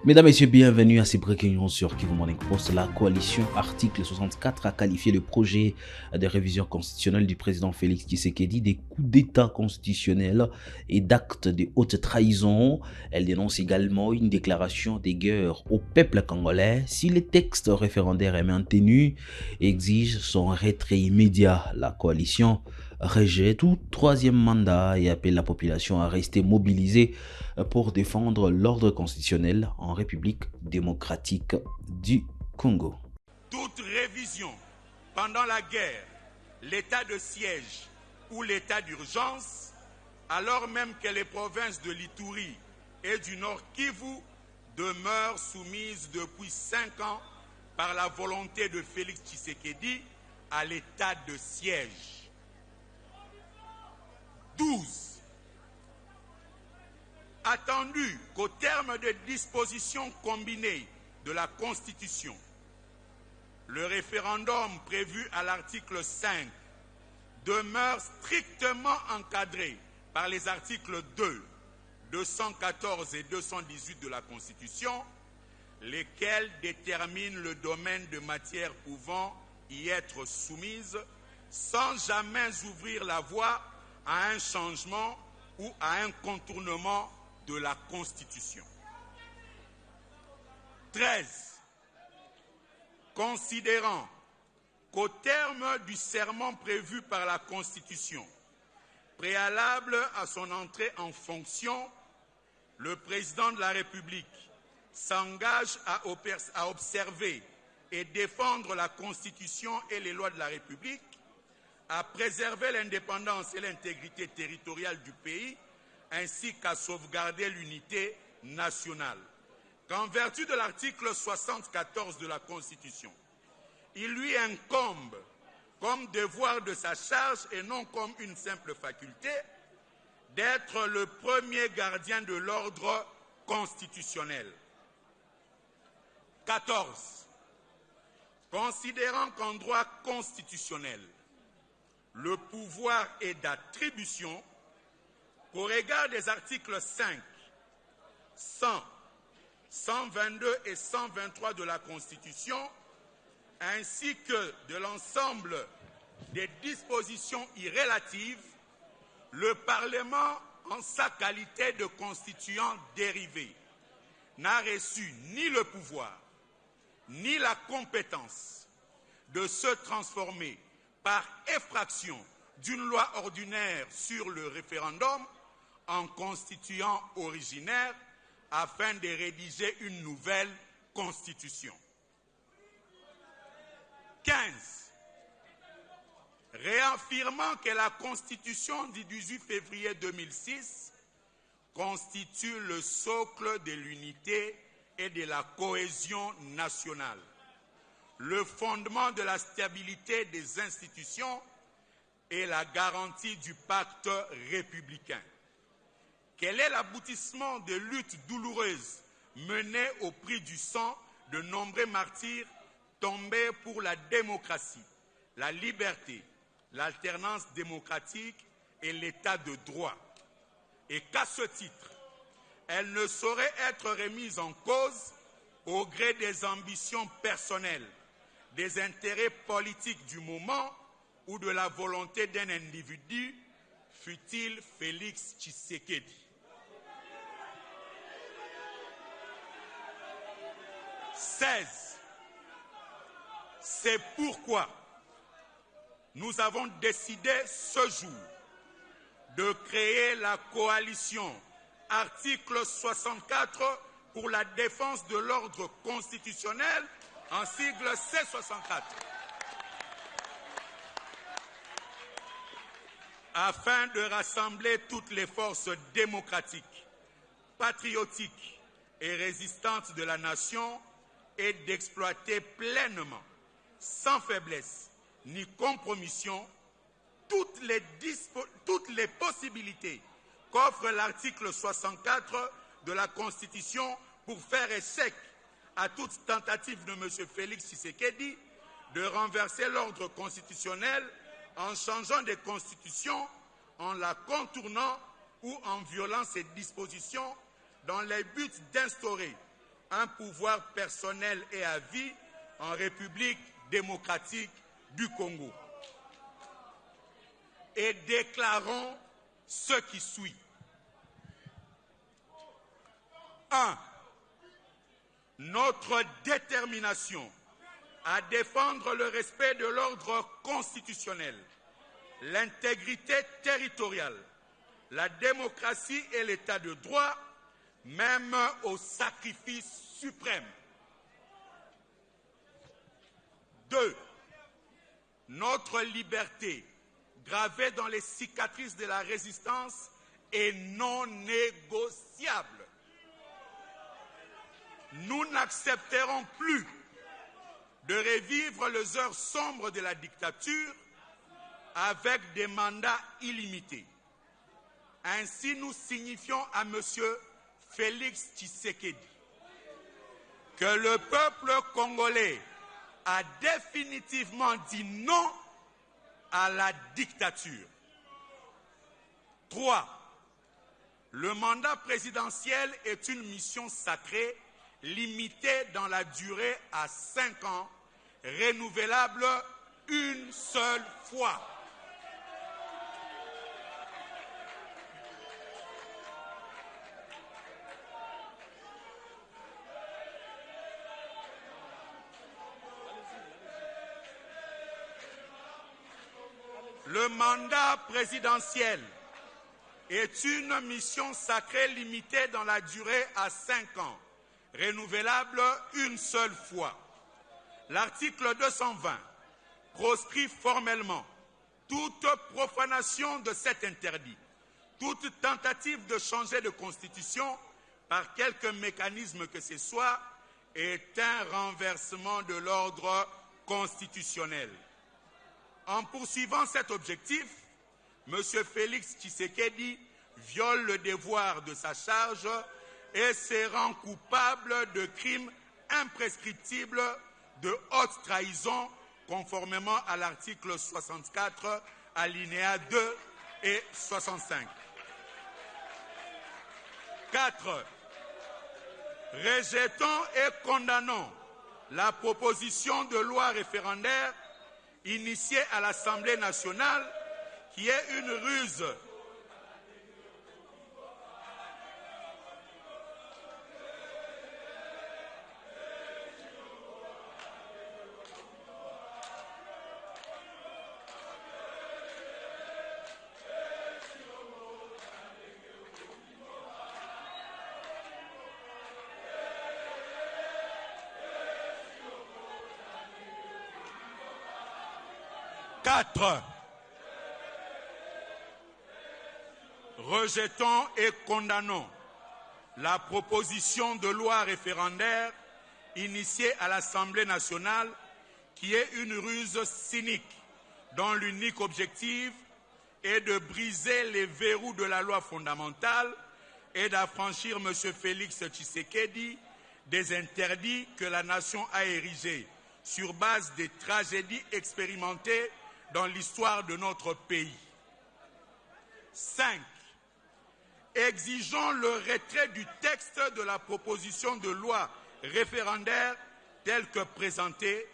Mesdames, Messieurs, bienvenue à ces breaking news sur Kivu Morning Post. La coalition article 64 a qualifié le projet de révision constitutionnelle du président Félix Tshisekedi des coups d'État constitutionnels et d'actes de haute trahison. Elle dénonce également une déclaration de guerre au peuple congolais si le texte référendaire est maintenu et exige son retrait immédiat. La coalition rejette tout troisième mandat et appelle la population à rester mobilisée pour défendre l'ordre constitutionnel en République démocratique du Congo. Toute révision pendant la guerre, l'état de siège ou l'état d'urgence, alors même que les provinces de l'Ituri et du Nord Kivu demeurent soumises depuis 5 ans par la volonté de Félix Tshisekedi à l'état de siège. 12. Attendu qu'au terme des dispositions combinées de la Constitution, le référendum prévu à l'article 5 demeure strictement encadré par les articles 2, 214 et 218 de la Constitution, lesquels déterminent le domaine de matière pouvant y être soumise sans jamais ouvrir la voie à un changement ou à un contournement de la Constitution. 13. Considérant qu'au terme du serment prévu par la Constitution, préalable à son entrée en fonction, le président de la République s'engage à observer et défendre la Constitution et les lois de la République, à préserver l'indépendance et l'intégrité territoriale du pays, ainsi qu'à sauvegarder l'unité nationale. Qu'en vertu de l'article 74 de la Constitution, il lui incombe, comme devoir de sa charge et non comme une simple faculté, d'être le premier gardien de l'ordre constitutionnel. 14. Considérant qu'en droit constitutionnel, le pouvoir est d'attribution, qu'au regard des articles 5, 100, 122 et 123 de la Constitution, ainsi que de l'ensemble des dispositions irrélatives, le Parlement, en sa qualité de constituant dérivé, n'a reçu ni le pouvoir, ni la compétence de se transformer par effraction d'une loi ordinaire sur le référendum en constituant originaire afin de rédiger une nouvelle constitution. 15. Réaffirmant que la constitution du 18 février 2006 constitue le socle de l'unité et de la cohésion nationale, le fondement de la stabilité des institutions et la garantie du pacte républicain. Quel est l'aboutissement de luttes douloureuses menées au prix du sang de nombreux martyrs tombés pour la démocratie, la liberté, l'alternance démocratique et l'état de droit, et qu'à ce titre, elle ne saurait être remise en cause au gré des ambitions personnelles, des intérêts politiques du moment ou de la volonté d'un individu, fût-il Félix Tshisekedi. 16. C'est pourquoi nous avons décidé ce jour de créer la coalition article 64 pour la défense de l'ordre constitutionnel, en sigle C64, afin de rassembler toutes les forces démocratiques, patriotiques et résistantes de la nation et d'exploiter pleinement, sans faiblesse ni compromission, toutes les possibilités qu'offre l'article 64 de la Constitution pour faire échec à toute tentative de M. Félix Tshisekedi de renverser l'ordre constitutionnel en changeant de constitution, en la contournant ou en violant ses dispositions dans le but d'instaurer un pouvoir personnel et à vie en République démocratique du Congo. Et déclarons ce qui suit. 1. Notre détermination à défendre le respect de l'ordre constitutionnel, l'intégrité territoriale, la démocratie et l'état de droit, même au sacrifice suprême. 2. Notre liberté, gravée dans les cicatrices de la résistance, est non négociable. Nous n'accepterons plus de revivre les heures sombres de la dictature avec des mandats illimités. Ainsi, nous signifions à M. Félix Tshisekedi que le peuple congolais a définitivement dit non à la dictature. 3. Le mandat présidentiel est une mission sacrée limitée dans la durée à 5 ans, renouvelable une seule fois. Le mandat présidentiel est une mission sacrée limitée dans la durée à 5 ans, renouvelable une seule fois. L'article 220 proscrit formellement toute profanation de cet interdit, toute tentative de changer de constitution par quelque mécanisme que ce soit est un renversement de l'ordre constitutionnel. En poursuivant cet objectif, M. Félix Tshisekedi viole le devoir de sa charge et se rend coupable de crimes imprescriptibles de haute trahison conformément à l'article 64, alinéa 2 et 65. 4. Rejetons et condamnons la proposition de loi référendaire initiée à l'Assemblée nationale qui est une ruse Rejetons et condamnons la proposition de loi référendaire initiée à l'Assemblée nationale qui est une ruse cynique dont l'unique objectif est de briser les verrous de la loi fondamentale et d'affranchir M. Félix Tshisekedi des interdits que la nation a érigés sur base des tragédies expérimentées dans l'histoire de notre pays. 5. Exigeons le retrait du texte de la proposition de loi référendaire telle que présentée,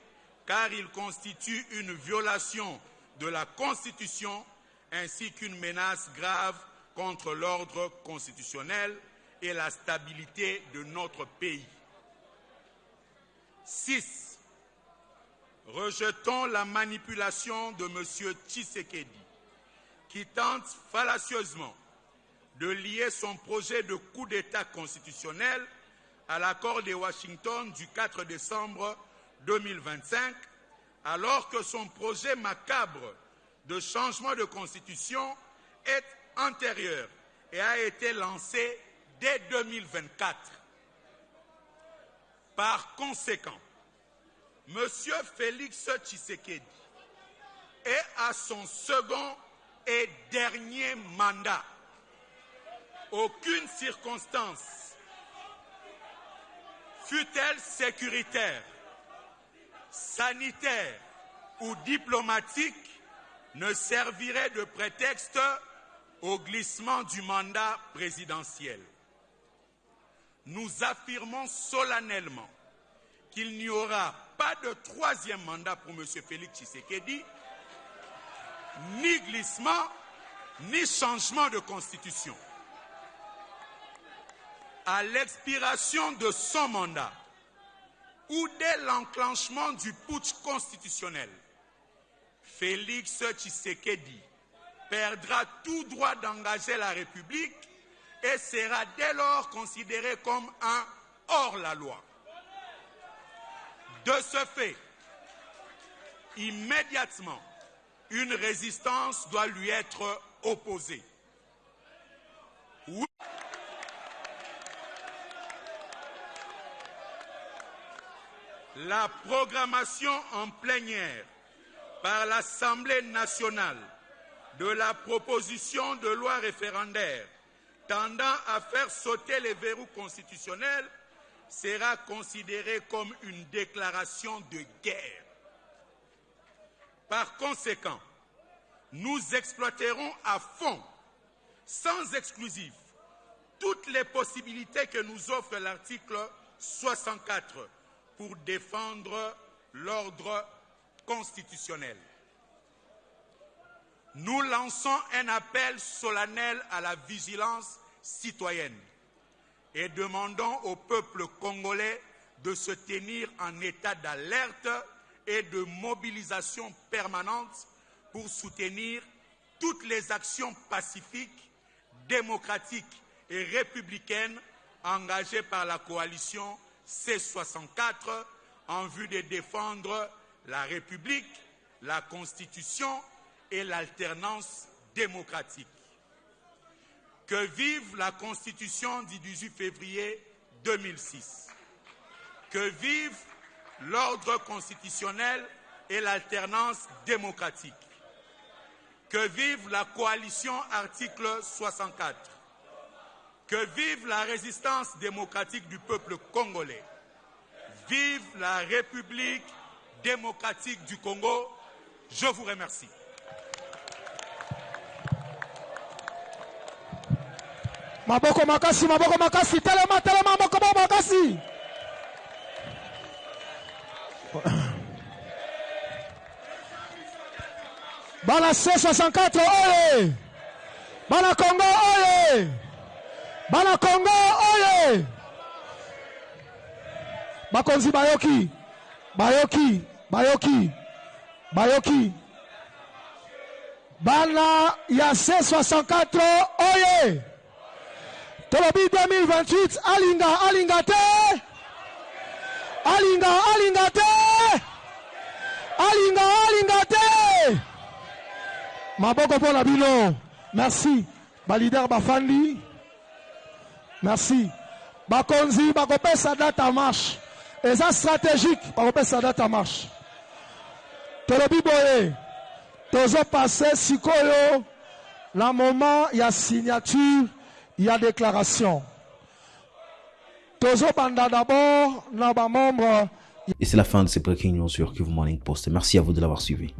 car il constitue une violation de la Constitution ainsi qu'une menace grave contre l'ordre constitutionnel et la stabilité de notre pays. 6. Rejetons la manipulation de M. Tshisekedi, qui tente fallacieusement de lier son projet de coup d'État constitutionnel à l'accord de Washington du 4 décembre 2025, alors que son projet macabre de changement de constitution est antérieur et a été lancé dès 2024. Par conséquent, M. Félix Tshisekedi est à son second et dernier mandat. Aucune circonstance, fût-elle sécuritaire, sanitaire ou diplomatique, ne servirait de prétexte au glissement du mandat présidentiel. nous affirmons solennellement qu'il n'y aura pas de troisième mandat pour M. Félix Tshisekedi, ni glissement, ni changement de constitution. À l'expiration de son mandat, ou dès l'enclenchement du putsch constitutionnel, Félix Tshisekedi perdra tout droit d'engager la République et sera dès lors considéré comme un hors-la-loi. De ce fait, immédiatement, une résistance doit lui être opposée. Oui. La programmation en plénière par l'Assemblée nationale de la proposition de loi référendaire tendant à faire sauter les verrous constitutionnels sera considérée comme une déclaration de guerre. Par conséquent, nous exploiterons à fond, sans exclusif, toutes les possibilités que nous offre l'article 64 pour défendre l'ordre constitutionnel. Nous lançons un appel solennel à la vigilance citoyenne et demandons au peuple congolais de se tenir en état d'alerte et de mobilisation permanente pour soutenir toutes les actions pacifiques, démocratiques et républicaines engagées par la coalition C64 en vue de défendre la République, la Constitution et l'alternance démocratique. Que vive la Constitution du 18 février 2006. Que vive l'ordre constitutionnel et l'alternance démocratique. Que vive la coalition article 64. Que vive la résistance démocratique du peuple congolais. Vive la République démocratique du Congo. Je vous remercie. Maboko makasi, telema, maboko makasi. Bana C64, oye! Bana Congo, oye! Bana Congo, oye! Bakonzi Bayoki, Bayoki, Bayoki, Bayoki. Bana ya C64, oye! Tolobi 2028, alinga te! Alinga te! Alinga te! Maboko pour la bino. Merci. Balider Bafandi. Merci. Bakonzi, bakopesa data marche. Et ça stratégique, bakopesa data marche. Tolobi boye. Tozo passé sikoyo. La moment, il y a signature, il y a déclaration. Tozo banda d'abord, naba membre. Et c'est la fin de ces breaking news sur Kivu Morning Post. Merci à vous de l'avoir suivi.